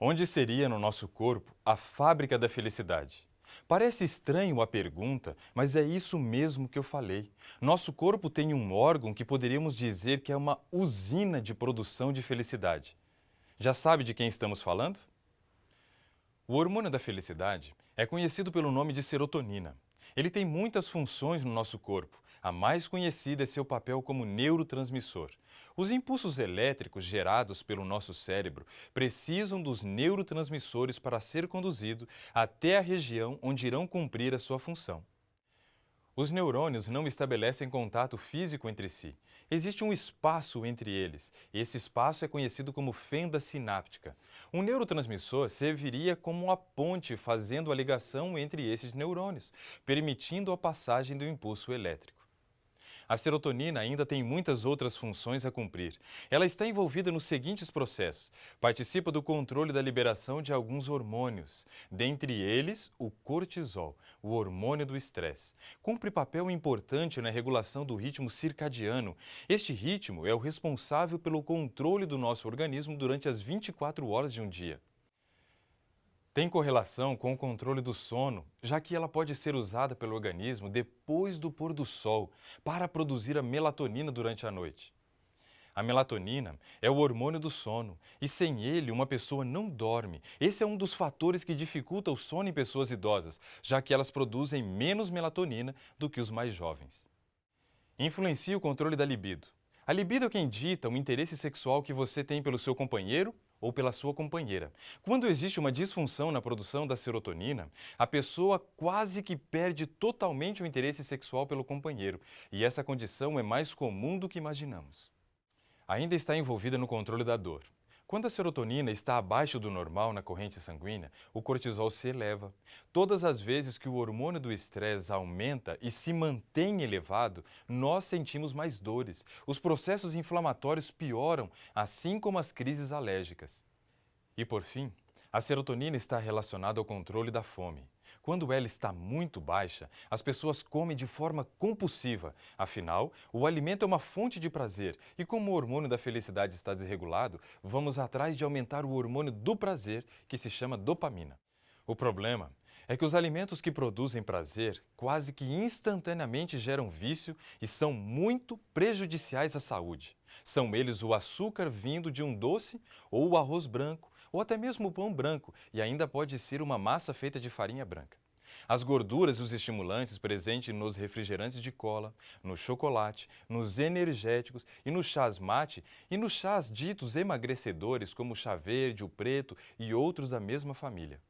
Onde seria no nosso corpo a fábrica da felicidade? Parece estranho a pergunta, mas é isso mesmo que eu falei. Nosso corpo tem um órgão que poderíamos dizer que é uma usina de produção de felicidade. Já sabe de quem estamos falando? O hormônio da felicidade é conhecido pelo nome de serotonina. Ele tem muitas funções no nosso corpo. A mais conhecida é seu papel como neurotransmissor. Os impulsos elétricos gerados pelo nosso cérebro precisam dos neurotransmissores para ser conduzido até a região onde irão cumprir a sua função. Os neurônios não estabelecem contato físico entre si. Existe um espaço entre eles. Esse espaço é conhecido como fenda sináptica. Um neurotransmissor serviria como uma ponte fazendo a ligação entre esses neurônios, permitindo a passagem do impulso elétrico. A serotonina ainda tem muitas outras funções a cumprir. Ela está envolvida nos seguintes processos. Participa do controle da liberação de alguns hormônios, dentre eles o cortisol, o hormônio do estresse. Cumpre papel importante na regulação do ritmo circadiano. Este ritmo é o responsável pelo controle do nosso organismo durante as 24 horas de um dia. Tem correlação com o controle do sono, já que ela pode ser usada pelo organismo depois do pôr do sol para produzir a melatonina durante a noite. A melatonina é o hormônio do sono e sem ele uma pessoa não dorme. Esse é um dos fatores que dificulta o sono em pessoas idosas, já que elas produzem menos melatonina do que os mais jovens. Influencia o controle da libido. A libido é quem dita o interesse sexual que você tem pelo seu companheiro ou pela sua companheira. Quando existe uma disfunção na produção da serotonina, a pessoa quase que perde totalmente o interesse sexual pelo companheiro, e essa condição é mais comum do que imaginamos. Ainda está envolvida no controle da dor. Quando a serotonina está abaixo do normal na corrente sanguínea, o cortisol se eleva. Todas as vezes que o hormônio do estresse aumenta e se mantém elevado, nós sentimos mais dores. Os processos inflamatórios pioram, assim como as crises alérgicas. E por fim, a serotonina está relacionada ao controle da fome. Quando ela está muito baixa, as pessoas comem de forma compulsiva. Afinal, o alimento é uma fonte de prazer e como o hormônio da felicidade está desregulado, vamos atrás de aumentar o hormônio do prazer, que se chama dopamina. O problema é que os alimentos que produzem prazer quase que instantaneamente geram vício e são muito prejudiciais à saúde. São eles o açúcar vindo de um doce ou o arroz branco, ou até mesmo o pão branco, e ainda pode ser uma massa feita de farinha branca. As gorduras e os estimulantes presentes nos refrigerantes de cola, no chocolate, nos energéticos e nos chás mate e nos chás ditos emagrecedores como o chá verde, o preto e outros da mesma família.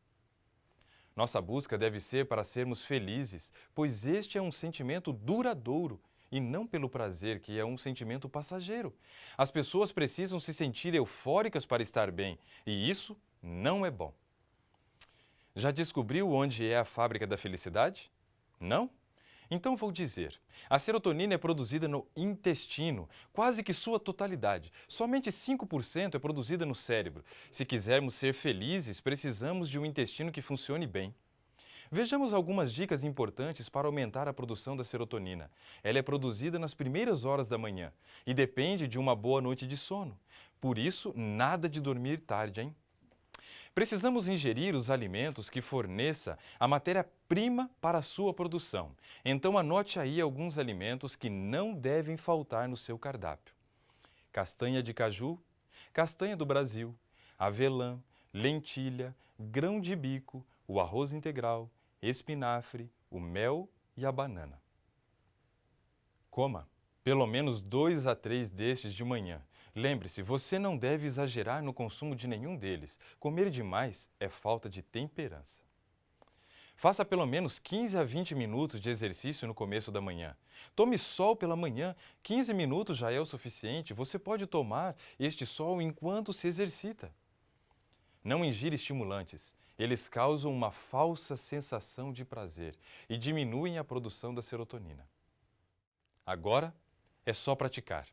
Nossa busca deve ser para sermos felizes, pois este é um sentimento duradouro e não pelo prazer, que é um sentimento passageiro. As pessoas precisam se sentir eufóricas para estar bem, e isso não é bom. Já descobriu onde é a fábrica da felicidade? Não? Então vou dizer. A serotonina é produzida no intestino, quase que sua totalidade. Somente 5% é produzida no cérebro. Se quisermos ser felizes, precisamos de um intestino que funcione bem. Vejamos algumas dicas importantes para aumentar a produção da serotonina. Ela é produzida nas primeiras horas da manhã e depende de uma boa noite de sono. Por isso, nada de dormir tarde, hein? Precisamos ingerir os alimentos que forneça a matéria-prima para a sua produção. Então anote aí alguns alimentos que não devem faltar no seu cardápio. Castanha de caju, castanha do Brasil, avelã, lentilha, grão de bico, o arroz integral, espinafre, o mel e a banana. Coma pelo menos 2 a 3 destes de manhã. Lembre-se, você não deve exagerar no consumo de nenhum deles. Comer demais é falta de temperança. Faça pelo menos 15 a 20 minutos de exercício no começo da manhã. Tome sol pela manhã, 15 minutos já é o suficiente. Você pode tomar este sol enquanto se exercita. Não ingira estimulantes. Eles causam uma falsa sensação de prazer e diminuem a produção da serotonina. Agora é só praticar.